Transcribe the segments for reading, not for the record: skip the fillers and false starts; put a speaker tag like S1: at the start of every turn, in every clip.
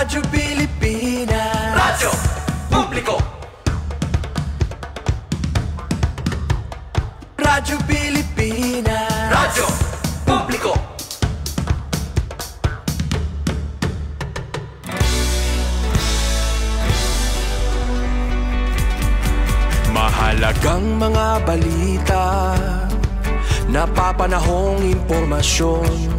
S1: Radyo Pilipinas, radyo publiko. Radyo Pilipinas, radyo publiko. Mahalagang mga balita, napapanahong impormasyon.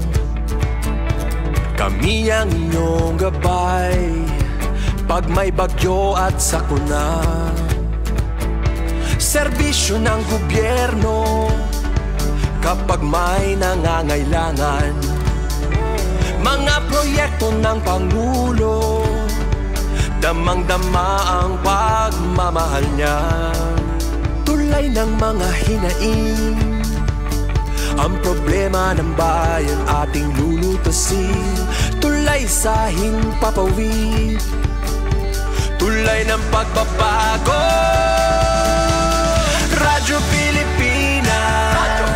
S1: Kami ang inyong gabay pag may bagyo at sakuna. Serbisyo ng gobyerno kapag may nangangailangan. Mga proyekto ng Pangulo, damang-dama ang pagmamahal niya. Tulay ng mga hinaing, ang problema ng bayan ating lulutasin. Tulay sa himpapawid, tulay ng pagbabago. Radyo Pilipinas, radyo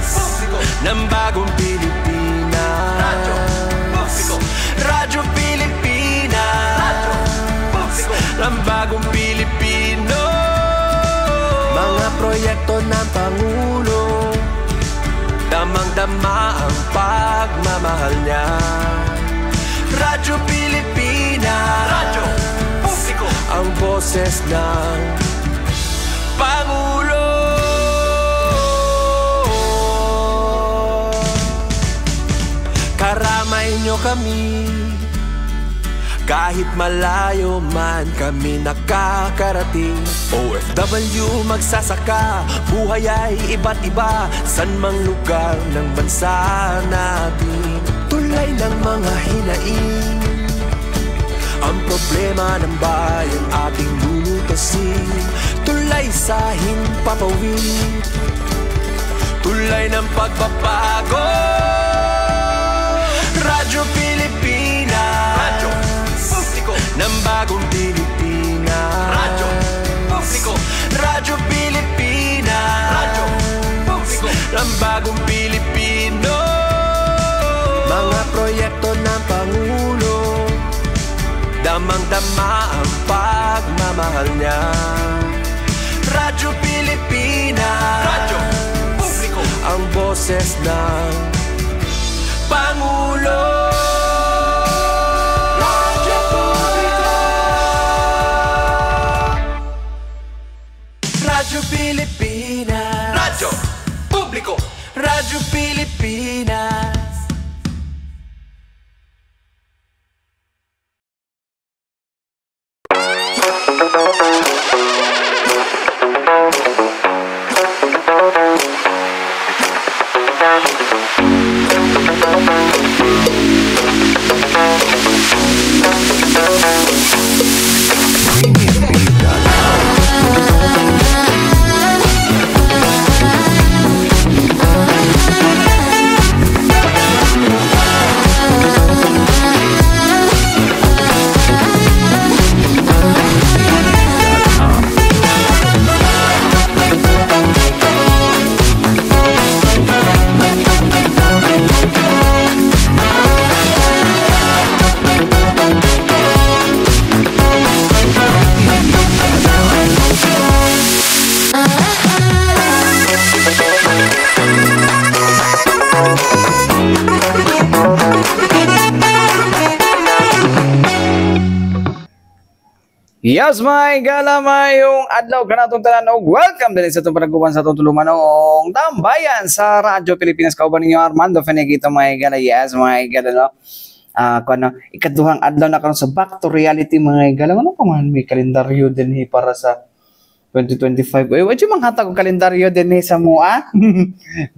S1: publiko ng bagong Pilipinas. Radyo publiko, Radyo Pilipinas, radyo publiko ng bagong Pilipino. Mga proyekto ng Pangulo, damang-dama ang pagmamahal niya. Radyo Pilipinas, radyo publiko, ang boses ng Pangulo. Karamay niyo kami, kahit malayo man kami nakakarating. OFW magsasaka, buhay ay iba't iba, san mang lugar ng bansa natin. Tulay ng mga hinaing, ang problema ng bayan ating lulutasin. Tulay sa himpapawid, tulay ng pagbabago. Radyo Pilipinas, radyo publiko ng bagong Pilipinas. Radyo publiko, Radyo Pilipinas, radyo publiko ng bagong Pilipino. Mga proyekto ng Pangulo, damang-dama ang pagmamahal niya. Radyo Pilipinas, radyo publiko, ang boses ng Pangulo. Radyo publiko, Radyo Pilipinas, radyo publiko, Radyo Pilipinas.
S2: Yes, my galamay yung adlaw kanatong tanan og welcome din sa itong panaguban sa itong tulumanong tambayan sa Radyo Pilipinas. Kauban ninyo Armando Fenegito, my gala. Yes, my gala, no? Kung ikaduhang adlaw na karon sa Back to Reality, mga gala. Ano pa man may kalendaryo din para sa 2025. Wala yung mga hatag kalendaryo din sa mua.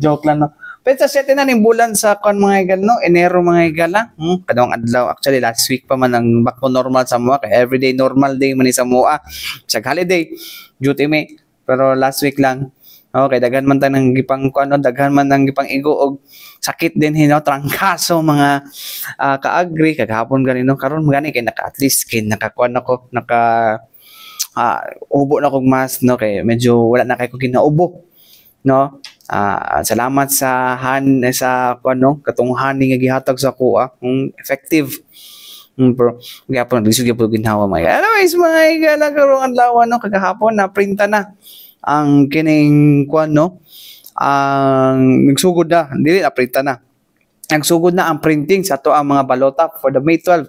S2: Joke lang, no? Pero sa 7 na ning bulan sa mga igal, no? Enero, mga igala. Kadawang adlaw. Actually, last week pa man ang back to normal sa mua. Kaya everyday normal day man sa mua. Sa holiday, duty may. Pero last week lang. Okay, daghan man tayo ng gipang, daghan man ng gipang igo og sakit din, trangkaso, mga kaagri, kagahapon ganino. Karon gani kay at least kay nakakuan ako, ubo na kog mas, no? Kay medyo wala na kay ko kinaubo, no? Salamat sa katong honey nga gihatag sa kuha, effective, Pero gihapon lisod gyud ginhawa mga igala. Anyways mga igala karong adlaw no kagahapon na printa na ang kining kuan no ang nagsugod na dili na printa na nagsugod na ang printing sa ato ang mga balota for the May 12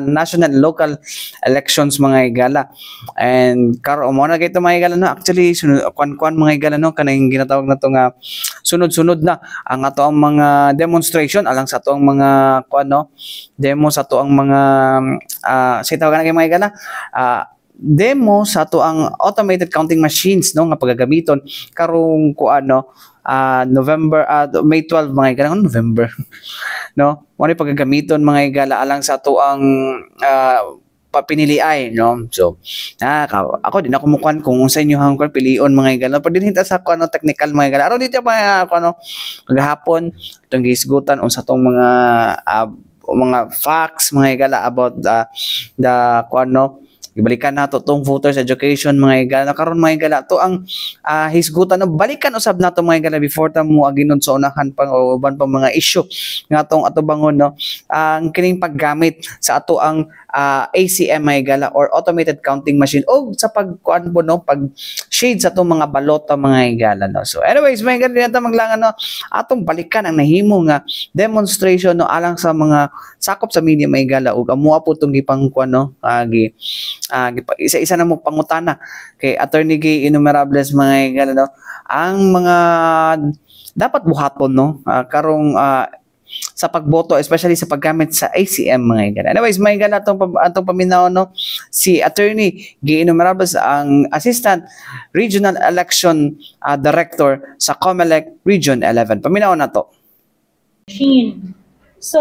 S2: national and local elections mga igala. And karon mo na kay mga igala no actually kuan mga igala no kanang ginatawag na to nga sunod-sunod na ang ato ang mga demonstration alang sa ato ang mga kuan no demo sa ato ang mga sa tawag na kay mga igala demo sa ato ang automated counting machines no nga pagagamiton karong kuan no November May 12 mga igala November no mo ni pagagamiton mga igala alang sa ato ang papiniliay no so ako din ako mukuan kung sa inyo hang pilion mga igala pag dinhita sa kuno technical mga igala aron dito mga kuno gahapon itong gisgutan unsa tong mga facts mga igala about the kuno ibalikan nato tong voters education mga igala karon mga igala to ang hisgutan no balikan usab nato mga igala before ta mo aginon sa unahan pang uban pa mga issue nga tong ato bangon no ang kining paggamit sa ato ang ACM mga igala or automated counting machine o sa pagkuan po no pag shade sa atong mga balota mga igala no so anyways mga igala dinata maglangan no atong balikan ang nahimo nga demonstration no alang sa mga sakop sa media mga igala ug amo po tong gipang kuan no isa-isa na mo pangutana kay Attorney Gay Innumerables mga igala no ang mga dapat buhaton no karong sa pagboto especially sa paggamit sa ACM mga igala. Anyways mga igala atong paminaw no si Attorney Gay Innumerables ang Assistant Regional Election Director sa COMELEC Region 11. Paminaw na to.
S3: Machine. So,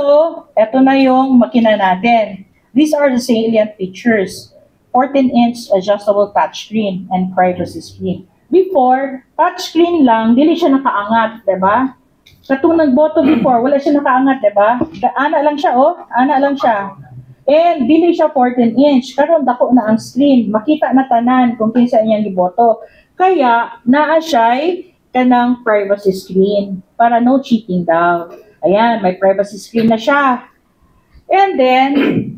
S3: eto na yung makina natin. These are the salient features. 14-inch adjustable touchscreen and privacy screen. Before, touchscreen lang, dili siya nakaangat, 'di ba? Katong nagboto before, wala siya nakaangat, 'di ba? Ana lang siya, ana lang siya. And dili siya 14-inch, karon dako na ang screen, makita na tanan kung kinsa iyang giboto. Kaya naa siya'y kanang privacy screen para no cheating daw. Ayan, may privacy screen na siya. And then,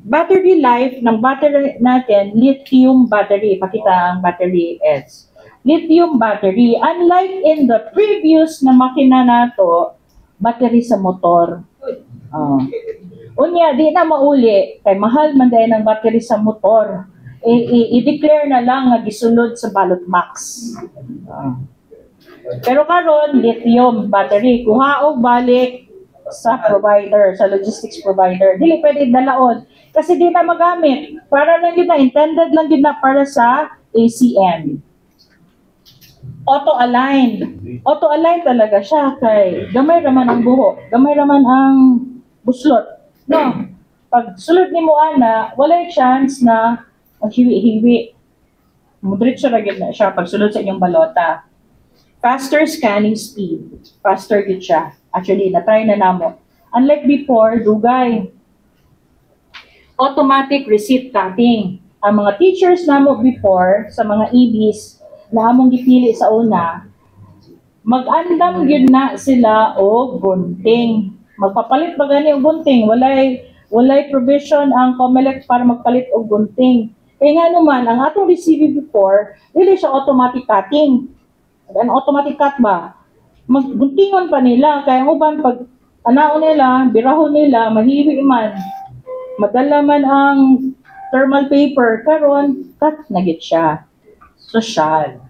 S3: battery life ng battery natin, lithium battery. Pakita ang battery S. Lithium battery. Unlike in the previous na makina nato, battery sa motor. Unya, di na mauli. Kay mahal man dahil ng battery sa motor. I-declare na lang nga gisulod sa ballot box. Pero karon lithium battery. Kuha o balik sa provider, sa logistics provider. Dili pwede dalaon. Kasi di na magamit. Para lang yun na, intended lang yun na para sa ACM. Auto-align. Auto-align talaga siya kay gamay raman ang buho. Gamay raman ang buslot. No. Pag sulod ni mo ana, walay chance na maghiwi-hiwi. Mudritso ra gyud na siya pag sulod sa inyong balota. Faster scanning speed. Faster gyud siya. Actually, na-try na namo. Unlike before, dugay. Automatic receipt cutting. Ang mga teachers namo before, sa mga EBs, na among gipili sa una, mag-andam yun na sila o gunting. Magpapalit ba gani o gunting? Walay provision ang COMELEC para magpalit o gunting. Kaya nga naman, ang atong receiving before, dili siya automatic cutting. Ano automatic cut ba? Magguntingon pa nila, kaya uban pag anaon nila, birahon nila, mahiwi man, madala man ang thermal paper, karon cut na gid siya. Social.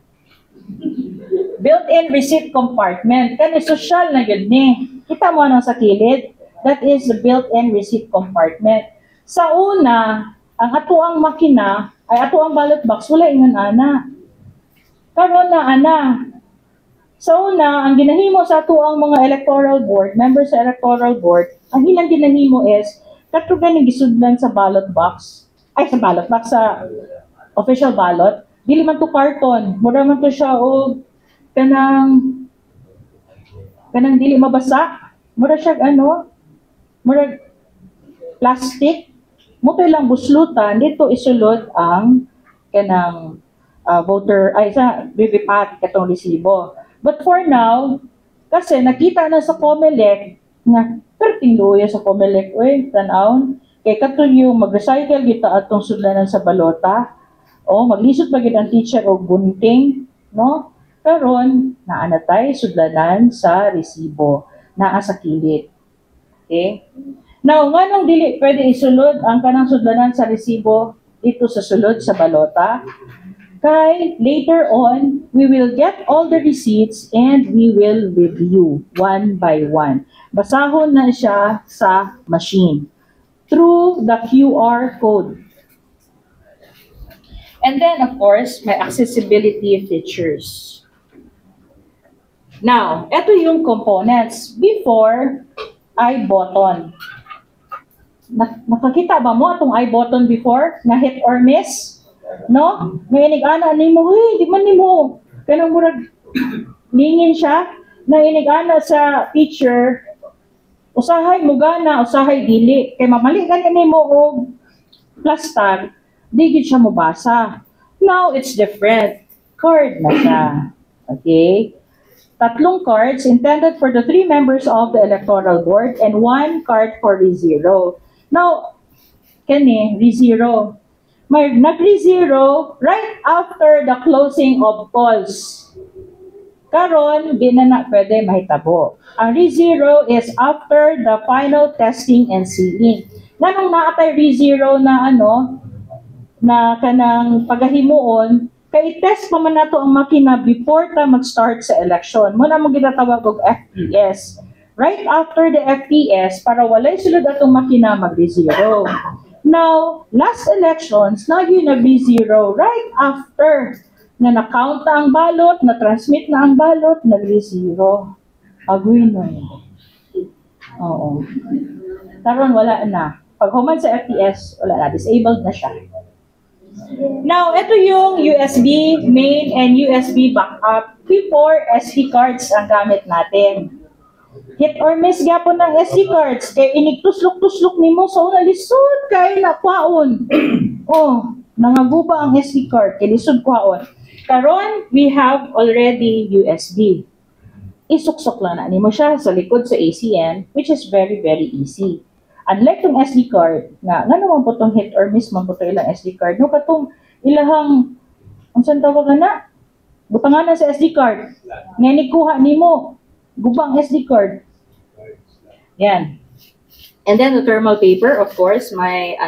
S3: Built-in receipt compartment, kani social na gid ni. Kita mo ano sa kilid? That is the built-in receipt compartment. Sa una, ang ato ang makina, ay ato ang ballot box, wala ingon ana. Karon na ana. So una, ang ginahimo sa ato ang mga electoral board, members sa electoral board, ang ilang ginahimo is, kato ganing gisudlan sa ballot box, sa official ballot, dili man to karton, mura man to siya o kanang dili mabasa, mura siya mura plastic, mutoy lang buslutan, dito isulod ang kanang voter, sa BVPAT katong resibo. But for now, kasi nakita na sa COMELEC, nga, perting luya sa COMELEC, tanawon, Kay kato yung mag-recycle kita atong sudlanan sa balota, o maglisod pa gid ang teacher og gunting, no? Karon naanatay sudlanan sa resibo, naa sa kilid. Okay? Now, nganong dili pwede isulod ang kanang sudlanan sa resibo dito sa sulod sa balota? Kay later on, we will get all the receipts and we will review one by one. Basahon na siya sa machine through the QR code. And then, of course, may accessibility features. Now, ito yung components. Before, I-button. Nakakita ba mo itong I-button before? Na hit or miss? No? Ngayon, ana ni mo, hey, di man ni mo. Kanang murag, ningin siya. Na inigana sa teacher, usahay mo gana, usahay dili. Kaya mamali ganin mo o plus tag, di gid siya mabasa. Now, it's different. Card na siya. Okay? Tatlong cards intended for the 3 members of the electoral board and 1 card for re-zero. Now, kani, re-zero. May nag-re-zero right after the closing of polls. Karon, di na pwede mahitabo. Ang re-zero is after the final testing and sealing. Nanong naatay re-zero na na kanang pagahimuon, kay test pa man nato ang makina before ta mag-start sa election. Muna mo ginatawag og FPS. Right after the FPS, para walay sulod atong makina mag-re-zero. Now, last elections, na yun nag-re-zero right after na na-count na ang balot, na-transmit na ang balot, nag-re-zero. Agoy nun. Oo. Karon wala na. Pag human sa FPS, wala na. Disabled na siya. Now, ito yung USB main and USB backup. Before, SD cards ang gamit natin. Hit or miss gyapon ng SD cards. Kaya inigtuslok-tuslok ni mo so nalisod kay nakwaon. Oh, nangaguba ang SD card. Kaya lisod kwaon. Karon, we have already USB. Isuksok lang na ni mo siya sa likod sa ACN, which is very, very easy. Unlike tong SD card, nga naman po itong hit or miss man po ito ilang SD card, no katong ilahang, ang saan tawag na? Butangan na sa SD card. Ngayon ikuha ni mo, gubang SD card. Yan. And then the thermal paper, of course, my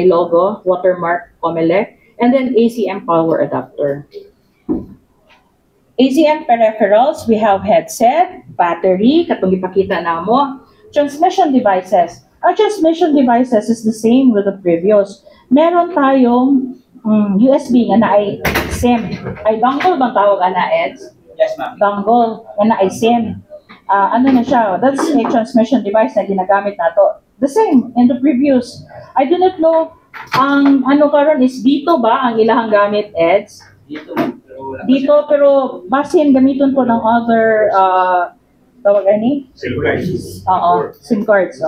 S3: logo, watermark, Comelec, and then ACM power adapter. ACM peripherals, we have headset, battery, katong ipakita na mo. Transmission devices. Our transmission devices is the same with the previous. Meron tayong USB nga na ay SIM. Ay dongle bang tawag na, Eds?
S2: Yes, ma'am.
S3: Dongle nga na ay SIM. Ano na siya? That's a transmission device na ginagamit nato. The same in the previous. I do not know, ang ano karon is dito ba ang ilahang gamit, Eds? Dito, pero basin gamiton po ng other tawag ani?
S4: SIM cards.
S3: Oo, SIM cards.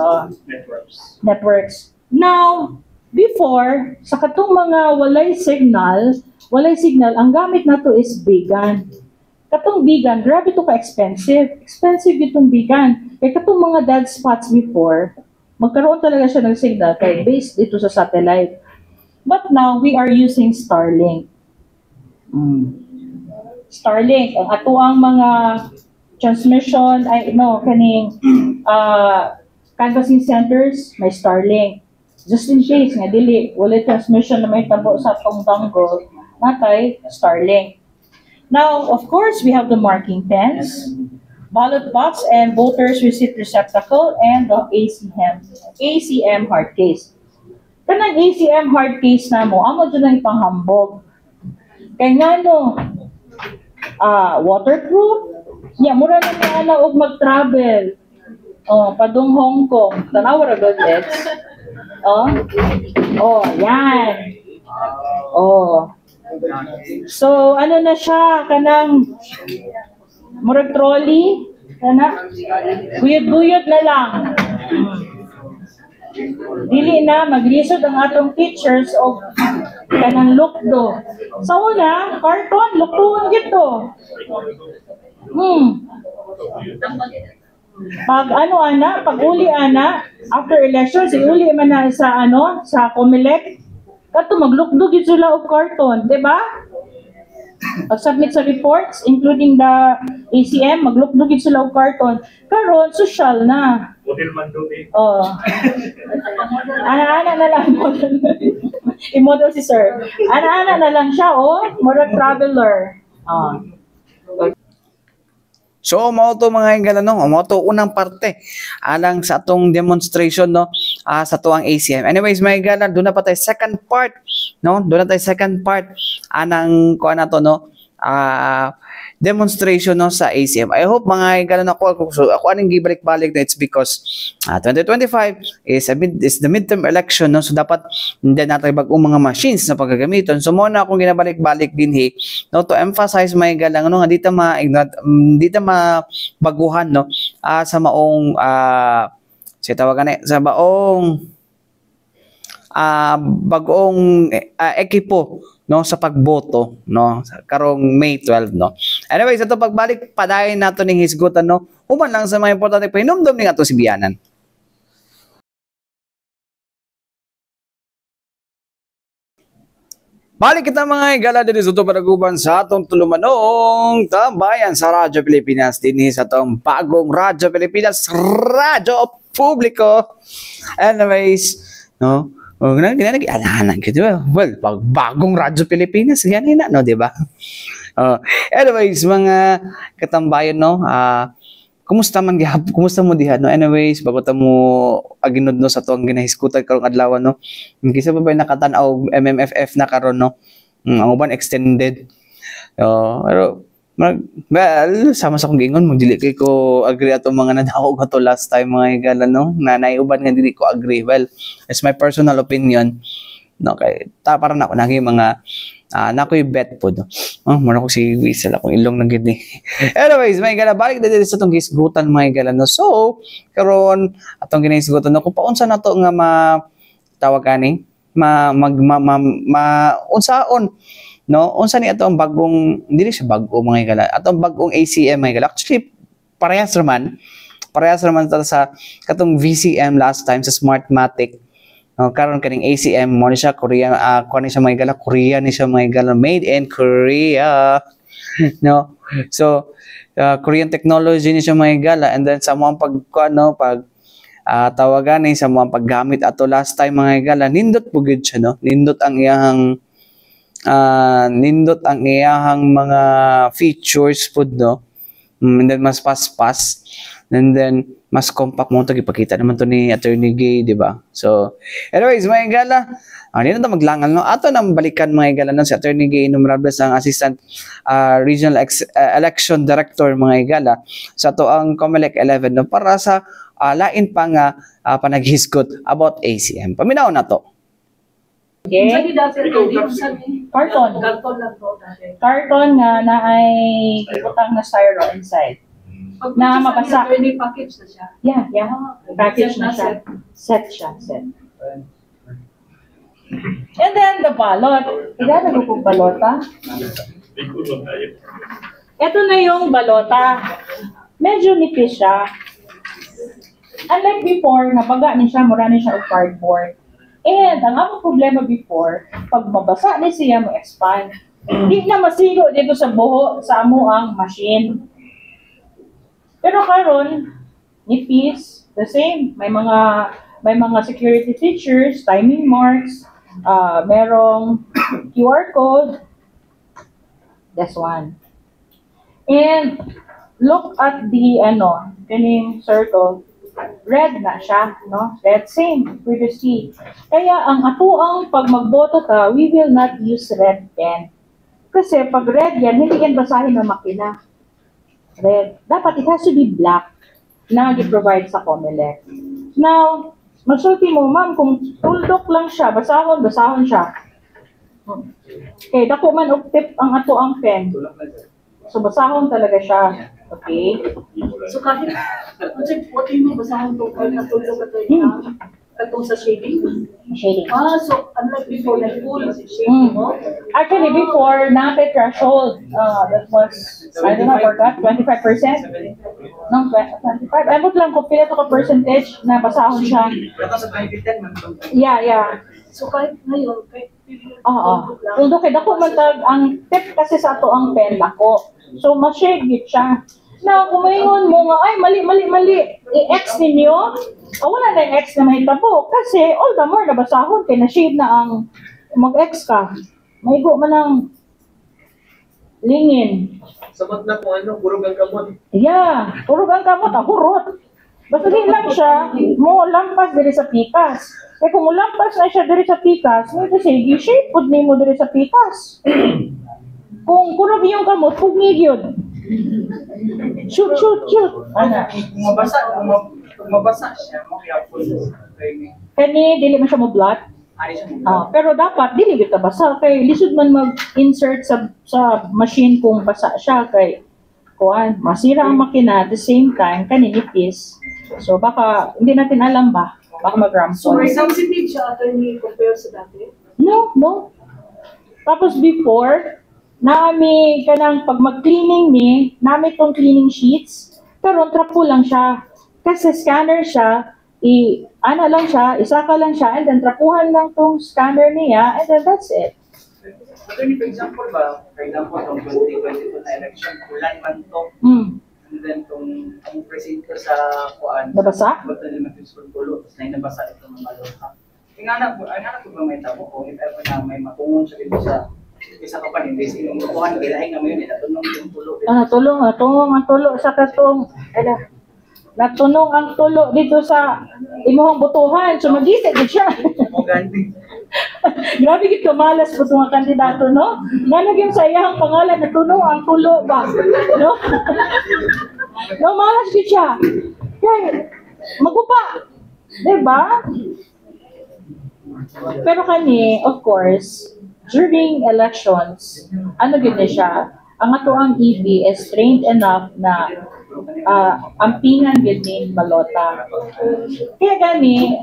S3: Networks. Now, before, sa katong mga walay signal, ang gamit nato is bigan. Katong bigan, grabe to ka-expensive. Expensive itong bigan. Kaya katong mga dead spots before, magkaroon talaga siya ng signal kaya based dito sa satellite. But now, we are using Starlink. Starlink, ang ato ang mga transmission, kaning canvassing centers, may Starlink. Just in case, nga dili, wala transmission na may tabo sa atong dongle, natay Starlink. Now, of course, we have the marking pens, ballot box, and voters receipt receptacle, and the ACM hard case. Kanang ACM hard case na mo, amo dyan ang ipanghambog. Kaya nga waterproof, mura na niya og mag-travel. Padung Hong Kong. Tanaw ra gud, Eds. Yan. So, ano na siya, kanang murag trolley, buyod-buyod na lang. Dili na, maglisod ang atong teachers o kanang lukdo. Sa una, karton, lukdoon gito. Pag ano ana, pag uli ana, after election, si uli man na sa ano, sa COMELEC, kato maglukdog yun sila og karton, di ba? Pag-submit sa reports, including the ACM, maglukdog yun sila og karton. Karon social na.
S4: Model man doon eh.
S3: Oh. Ana-ana na lang. I-model si sir. Ana-ana na lang siya, oh. Murag traveler. Oh.
S2: So, mo to mga hingala no, mo to unang parte alang sa atong demonstration no sa tuang ACM. Anyways, mga hingala, doon na pa tayo second part no, doon na tayo second part anang kuan na to no, demonstration no sa ACM. I hope mga hingala na ako aning gibalik-balik na it's because 2025 is the midterm election no, so dapat hindi natin bagong mga machines na paggagamiton. So mo na akong ginabalik-balik din no, to emphasize mga hingala no, nga dito mabaguhan no sa maong sa tawagan sa baong bagong ekipo no sa pagboto no karong May 12 no. Anyways, ito pagbalik padayon nato ning hisgutan no, human lang sa mga importante pahinumdum ning ato si Bianan. Balik kita mga higala din sa panaguban sa atong tulumanong tambayan sa Radyo Pilipinas din sa atong bagong Radyo Pilipinas, Radyo Publiko. Anyways, no, well, bagong Radyo Pilipinas, yan na, no, di ba? Anyways, mga katambayan, no, kumusta mo diha, no? Anyways, bago ta mo aginod no sa tuang ginahiskutan karong adlaw no. Kisa pa ba nakatan-aw MMFF na karon no. Ang uban extended. Pero well, sama sa kong gingon mo dili kay ko agree ato mga nadawog ato last time mga higala no. Nanay uban nga dili ko agree. Well, it's my personal opinion. No, kay para na ako naging mga nakoy bet po no. Mura ko si Whistle akong ilong na gid ni. Anyways, may gala balik na dito sa tong gisgutan mga gala no. So, karon atong ginahisgutan no kung paunsa nato nga tawag ani unsaon no, unsa ni atong bagong dili siya bago mga gala. Atong bagong ACM mga gala. Actually, parehas raman sa katong VCM last time sa Smartmatic. Karon kaning ACM mo ni siya Korean kuan ni siya mga gala, Korean ni siya mga gala, made in Korea no. So Korean technology ni siya mga gala, and then sa mga tawagan ni sa mga paggamit ato last time mga gala, nindot pugid siya no, nindot ang iyahang mga features pud no, and then mas pas and then mas compact mo ito, ipakita naman to ni Attorney Gay, di ba? So, anyways, mga higala, hindi na ito maglangal, no? Ato nang balikan mga higala, no? Si Attorney Gay Numerables, ang Assistant Regional Election Director, mga higala, sa to ang COMELEC 11, no? Para sa lain pa nga panaghisgot about ACM. Paminaw na to.
S3: Okay. Carton nga na ay ibutang na styro inside. Na mabasa.
S5: Package na siya.
S3: Yeah. Package na siya. Set. And then the balot. Ilan ko balota? Ito na yung balota. Medyo nipis siya. Unlike before, nabaga ni siya, mura ni siya o cardboard. And ang among problema before, pag mabasa ni siya mo expand, hindi na masigo dito sa buho sa amo ang machine. Pero karon, nipis, the same. May mga security features, timing marks, merong QR code. That's one. And look at the kaning circle. Red na siya, no? Red, same, previously. Kaya ang atuang pag magboto ka, we will not use red pen. Kasi pag red yan, hindi yan basahin ng makina. Red. Dapat it has to be black na i-provide sa COMELEC. Now, magsulti mo, ma'am, kung tuldok lang siya, basahon siya. Okay, dako man og tip ang atuang pen. So, basahon talaga siya. Okay?
S5: So kahit, what mo basahan to kung natulog katong sa shading?
S3: Shading.
S5: So unlike before, like full shading mo?
S3: Actually, before, not a threshold. That was, I don't know, I forgot, 25%. Nung 25. Abot lang kung pila to ka percentage na basahon siya.
S2: Pero sa 2010, man itong
S3: Yeah.
S5: So kahit ngayon, kahit
S3: Oo. Although kay dako man tag ang tip kasi sa ato ang pen dako. So ma-shade git siya. Na kumaingon mo nga ay mali. I-X ninyo. Wala na yung X na mahitabo kasi all the more nabasahon kay na shade na ang mag-X ka. Maigo man ang lingin.
S2: Samat na kung ano, puro ang kamot.
S3: Yeah, puro ang kamot, hurot. Basta di lang siya, mo lampas diri sa pikas. Kaya kung mo lampas na siya diri sa pikas, mo sige, shape pud nimo diri sa pikas. Kung kurog yung kamot, pugnig yun. Shoot. Ana.
S2: Kung mabasa siya, makiapon sa training.
S3: Kani, dili man siya mo blot. Pero dapat, dili kita basa. Kay lisod man mag-insert sa machine kung basa siya. Kay, masira ang makina at the same time, kaninipis. So baka, hindi natin alam ba? Baka
S5: So,
S3: mag-rample.
S5: sensitive siya attorney compare sa dati?
S3: No. Tapos before, nami kanang pag mag-cleaning nami tong cleaning sheets, pero trapo lang siya. Kasi scanner siya, isaka lang siya, and then trapuhan lang tong scanner niya, and then that's it.
S2: Attorney, for example, itong 2022 na election, ulan man to, and then ang presinto sa kuan,
S3: Nabasa?
S2: Bato Elementary School Tulo, tapos na nabasa itong mga lota. Ang anak ko ba may tabo kung if ever na may matungon siya dito sa isa ka pa hindi siya yung kuhan, gilahin nga mo yun, natunong yung tulo.
S3: Natulong ang tulo sa katong, natunong ang tulo dito sa imuhang butuhan, so mag-isip din siya.
S2: Mo ganti.
S3: Grabe gito malas po mga kandidato, no? Nalagyan sa iyang pangalan, natunong ang tulo ba? No? No, malas gito siya. Kaya, magupa. Diba? Pero kani, of course, during elections, gini siya, ang ato ang EB is trained enough na ampingan gid ni balota. Kaya kani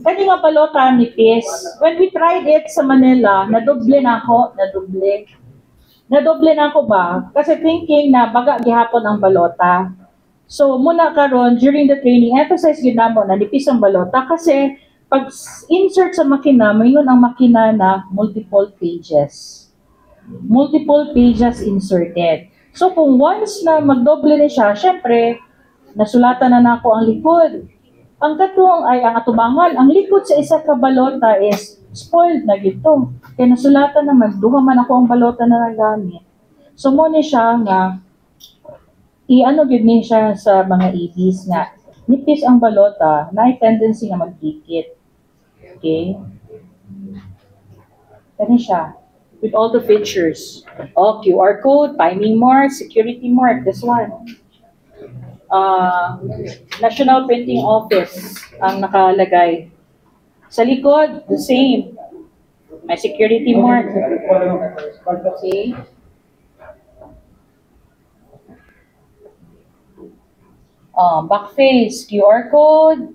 S3: nga balota ni PIS, when we tried it sa Manila, nadoble na ako ba? Kasi thinking na baga gihapon ang balota. So muna karon during the training, emphasize gid namo na nipis ang balota kasi pag insert sa makina, mayroon ang makina na multiple pages inserted. So kung once na magdoble na siya, syempre, nasulatan na nako ang likod. Ang atubangan, ang likod sa isa ka balota is spoiled na gito. Kaya nasulatan naman, duha man ako ang balota na nagamit. So mo ni siya nga, gid ni siya sa mga EBs nga, nipis ang balota, na tendency nga magdikit. Okay? Kani siya. With all the features. QR code, timing mark, security mark, this one. National Printing Office ang nakalagay. Sa likod, the same. May security mark. Okay. Back face, QR code.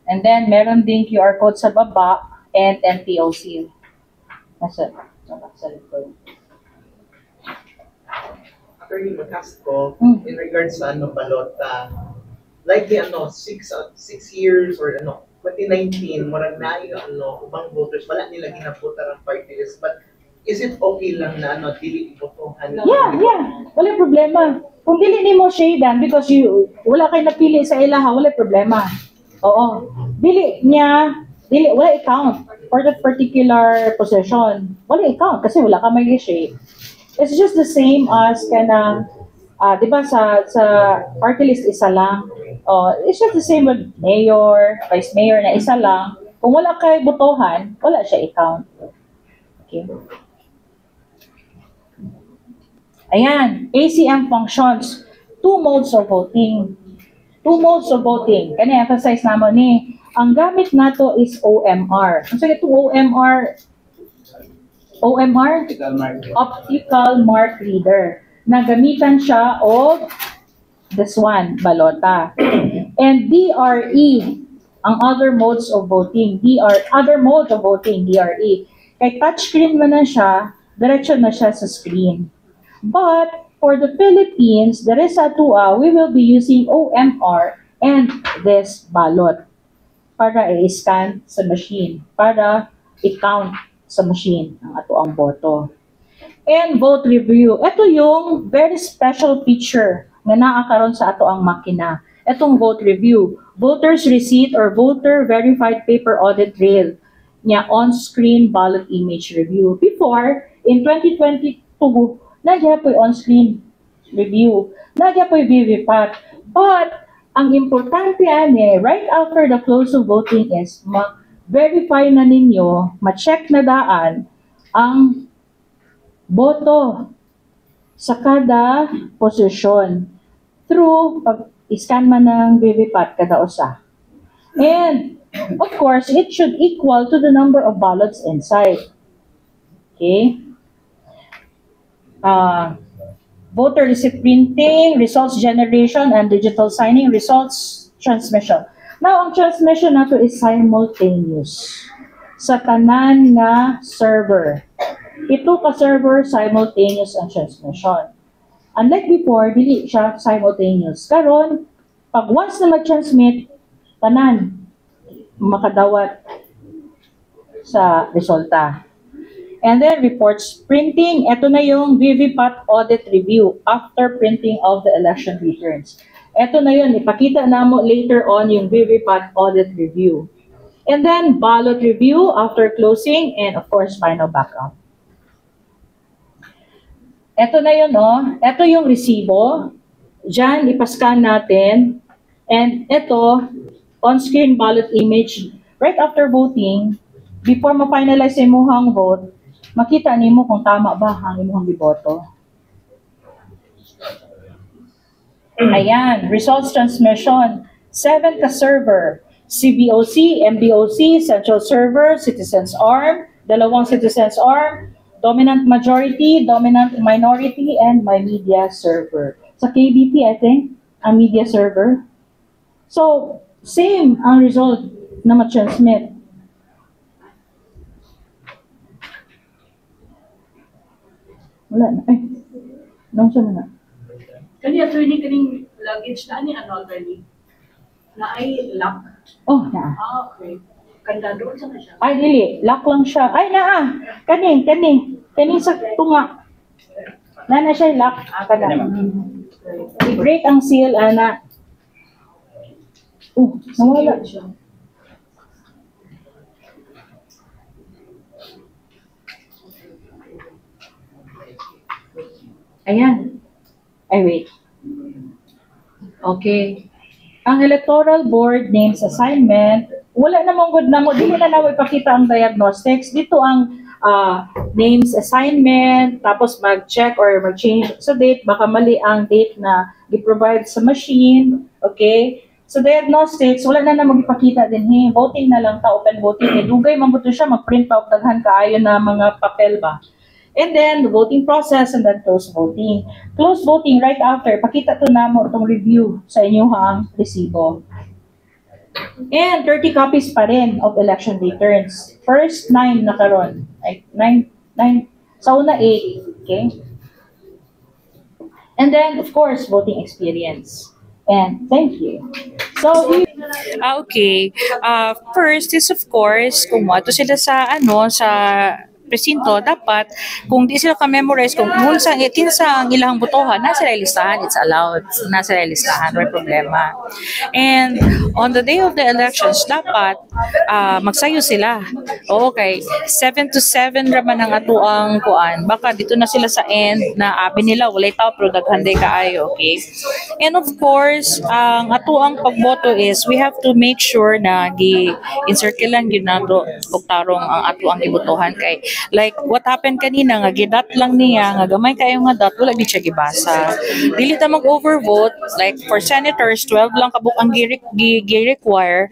S3: And then, meron ding QR code sa baba and NPOC. Nasa likod.
S4: Attorney, mag-ask ko, in regards sa balota, likely 6 years or 2019, marag na yung ubang voters, wala nila ginaputa ang party list, but is it okay lang na dili ibotohan?
S3: Yeah. Wala problema. Kung dili nimo shadean because wala kay napili sa ilaha, wala problema. Oo. Wala i-count for that particular position. Wala i-count kasi wala ka may shade. It's just the same as di ba sa party list isa lang. It's just the same with mayor, vice mayor na isa lang. Kung wala kay botohan, wala siya i-count. Okay. Ayan, ACM functions. Two modes of voting. Kani emphasize naman ni. Ang gamit nato is OMR. Ang sige ito OMR? Optical Mark Reader. Nagamitan siya of this one, balota. And DRE, ang other modes of voting. DRE. Kay touchscreen mo na siya, diretso na siya sa screen. But, for the Philippines, the sa atua, we will be using OMR and this ballot para i-scan sa machine, para i-count sa machine ang atuang boto. And vote review. Ito yung very special feature na naakaroon sa atuang makina. Itong vote review. Voter's receipt or voter verified paper audit trail niya on-screen ballot image review. Before, in 2022, nagya po on-screen review. Nagya po VVPAT. But, ang importante right after the close of voting is ma-verify na ninyo, ma-check na daan ang boto sa kada posisyon through pag-scan man ng VVPAT kada usa. And, of course, it should equal to the number of ballots inside. Okay? Voter receipt printing, results generation, and digital signing, results transmission. Now, ang transmission nato is simultaneous sa tanan nga server. Ito ka server, simultaneous ang transmission. Unlike before, dili siya simultaneous. Karon, pag once na mag-transmit, tanan, makadawat sa resulta. And then, reports printing. Ito na yung VVPAT audit review after printing of the election returns. Ito na yun. Ipakita na mo later on yung VVPAT audit review. And then, ballot review after closing and, of course, final backup. Ito na yun, Ito yung resibo. Diyan, ipascan natin. And ito, on-screen ballot image. Right after voting, before ma-finalize yung imuhang vote, makita nimo kung tama ba ang imuhang giboto. Ayan, results transmission. 7 ka server. CBOC, MBOC, Central Server, Citizens Arm, dalawang Citizens Arm, dominant majority, dominant minority, and my media server. Sa KBP, I think, ang media server. So, same ang result na ma-transmit. Wala na. Ay, nung siya na.
S5: Kani attorney kaning luggage na ani already. Na ay lock.
S3: Oh, na.
S5: Okay. Kanda doon sa na siya.
S3: Ay, dili. Lock lang siya. Ay, naa. Kani. Kani sa tunga. Na siya lock. Kada. I-break ang seal, ana. Nawala siya. Ayan. Ay, wait. Okay. Ang electoral board names assignment, wala namang good na mo. Dili na naman ipakita ang diagnostics. Dito ang names assignment, tapos mag-check or mag-change sa date. Baka mali ang date na i-provide sa machine. Okay? So diagnostics, wala na namang ipakita din. Voting na lang ta, open voting. Dugay mabuto siya, mag-print pa o daghan kaayo na mga papel ba. And then, the voting process and then close voting. Close voting right after, pakita to na mo itong review sa inyong resibo. And 30 copies pa rin of election returns. First 9 na karon. Like 9, sa una 8. Okay? And then, of course, voting experience. And thank you. So,
S6: Okay. First is of course, kung ato sila sa presinto, dapat kung di sila ka-memorize kung kinsa ang ilang botohan, nasa listahan, it's allowed, nasa listahan, may problema. And on the day of the elections, dapat magsayo sila. Okay, 7 to 7 raman ang atuang kuan. Baka dito na sila sa end na abi nila walay tao pero daghan day kaayo, okay? And of course, ang atuang pagboto is we have to make sure na gi-encirclean gyud nato og tarong ang atuang gibotohan kay like what happened kanina nga gidat lang niya nga gamay kayo nga dot wala di siya gibasa. Dili ta mag-overvote like for senators 12 lang kabuk ang gi-require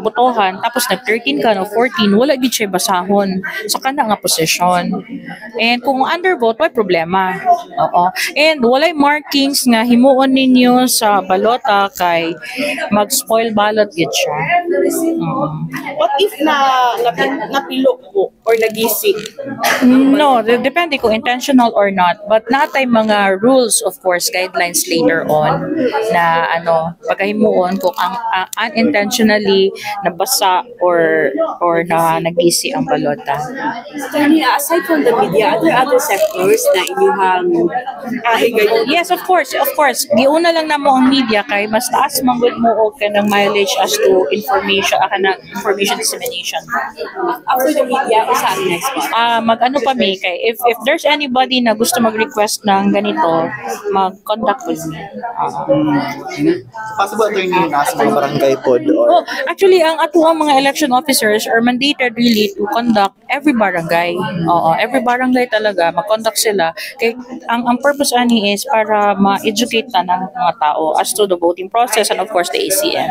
S6: botohan tapos nag 13 ka no 14 wala gid siya basahon sa kana nga posisyon. And kung undervote may problema. Oo. And walay markings nga himuon ninyo sa balota kay mag-spoil ballot gid siya.
S7: What if napilo ko or nagising
S5: cheat.
S6: No, depende kung intentional or not. But natay mga rules, of course, guidelines later on na pagkahimuon kung ang unintentionally nabasa or na nagisi ang balota.
S5: Attorney, aside from the media, are there other sectors na inyuhang higay?
S6: Yes, of course. Giuna lang namo ang media kay mas taas manggod mo og kanang mileage as to information dissemination.
S5: After the media, saan next part?
S6: Mag-ano pa mi kay if there's anybody na gusto mag-request ng ganito, mag-contact with me.
S7: Possible attorney na sa mga barangay pod
S6: Oh, actually ang atuang mga election officers are mandated really to conduct every barangay. Oo, every barangay talaga mag-conduct sila. Kay ang purpose ani is para ma-educate ta ng mga tao as to the voting process and of course the ACM.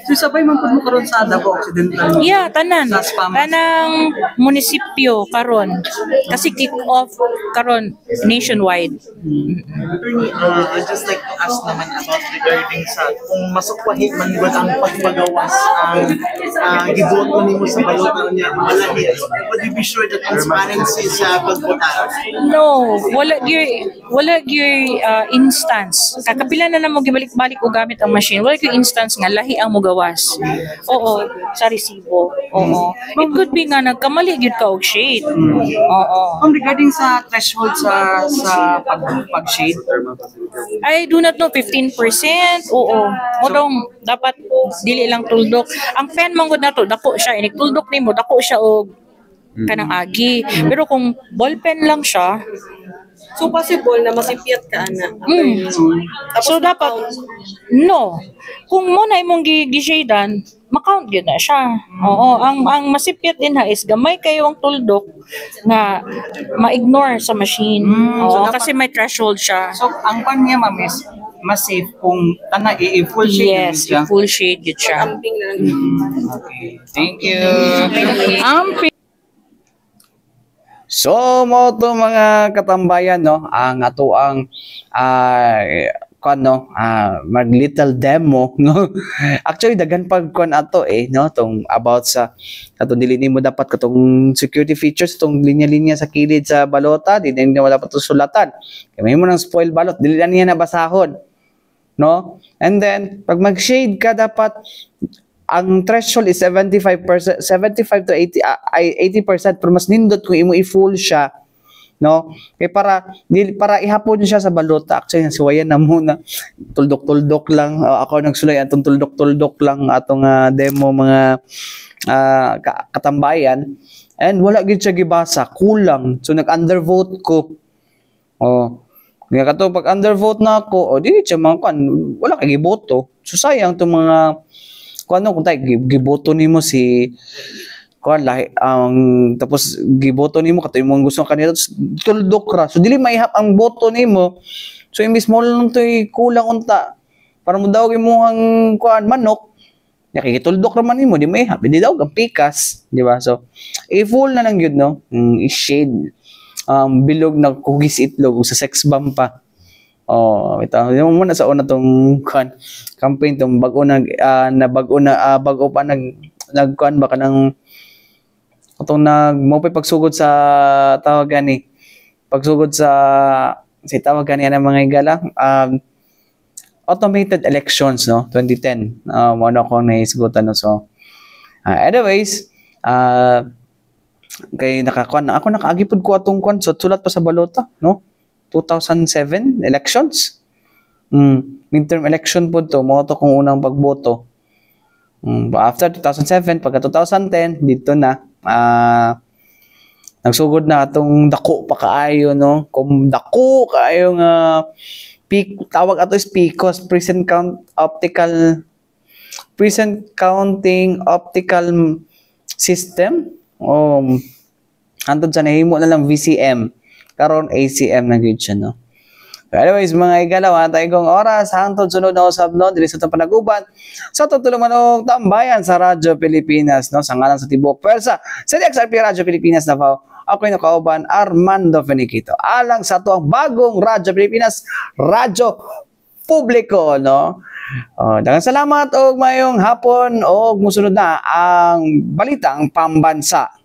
S2: So sabay man pud mo karon sa Davao Occidental.
S6: Yeah, tanan. Tanang munisipyo karon. Kasi kick off karon nationwide.
S4: Attorney, I'd just like to ask naman about regarding sa kung masukwahin man ba ang pagpagawas ang giboto nimo sa balota niya malahi. Would you be sure that transparency sa pagbota?
S6: No, wala gyud instance. Kakapila na namo gibalik-balik og gamit ang machine. Wala gyud instance nga lahi ang mogawas. Oo, sa resibo. Oo. It could be nga nagkamali gyud ka og shade. Oo.
S2: Regarding sa threshold sa pag-shade,
S6: I do not know 15%. Oo. Modong dapat dili lang tuldok. Ang pen manggod nato dako siya inig tuldok nimo dako siya og kanang agi. Pero kung ballpen lang siya,
S5: So possible na masipyat ka na.
S6: so dapat no. Kung mo na imong gi-shadean, ma-count gyud na siya. Oo, ang masipyat din is gamay kayo ang tuldok na ma-ignore sa machine. Oo,
S2: so
S6: kasi may threshold siya.
S2: so ang pan niya ma'am is mas safe kung tana i-full shade
S6: Yes,
S2: siya.
S6: full shade gyud siya.
S5: Camping na lang.
S2: Okay. Thank you. So mo to mga katambayan no, ang ato ang mag little demo no. Actually daghan pag kon ato no tong about sa ato dili nimo dapat katong security features tong linya-linya sa kilid sa balota di nimo dapat sulatan. Kay may mo nang spoil balot dili na niya nabasahon. No? And then pag mag-shade ka dapat ang threshold is 75% 75 to 80% pero mas nindot kung imo i-full siya no kay para ihapon siya sa balota. Actually siwayan na muna tuldok-tuldok lang ako nagsulay atong tuldok-tuldok lang atong demo mga katambayan and wala gid siya gibasa kulang so nag-undervote ko nga kato pag undervote na ako di siya man wala kay giboto so sayang tong mga kung tayo giboto nimo si lahi tapos giboto nimo kato imong gusto kanila tuldok ra so dili maihap ang boto nimo so imbis mo lang toy kulang unta para mo daw imong manok nakikituldok ra man nimo di maihap di daw ang pikas di ba so i-full na lang gyud no i-shade bilog na kugis itlog sa sex bomb pa. Ito mo na sa una tong campaign tong bago pa nagkuan baka nang atong mo pa pagsugod sa tawag gani pagsugod sa tawag gani ang mga igala automated elections no 2010 mo na ko naisgutan no so anyways kay nakakuan ako nakaagipod ko atong kuan sulat pa sa balota no 2007 elections. Midterm election po to. Mo to kung unang pagboto. After 2007, pagka 2010, dito na. Nagsugod na atong dako pa kaayo, no? Kung dako kaayo nga tawag ato is PCOS, Present Counting Optical System. Antod sa nahimo na lang VCM. Karon ACM na gid siya no. Anyways mga igalaw tayo kong oras hangtod sunod na usab no dili sa itong panaguban sa tutulungan og tambayan sa Radyo Pilipinas no sa ngalan sa tibuok pwersa sa XRP Radyo Pilipinas Davao ako yung nakauban Armando Feniquito alang sa ato ang bagong Radyo Pilipinas Radyo Publiko no. Daghang salamat og mayong hapon og musunod na ang balitang pambansa.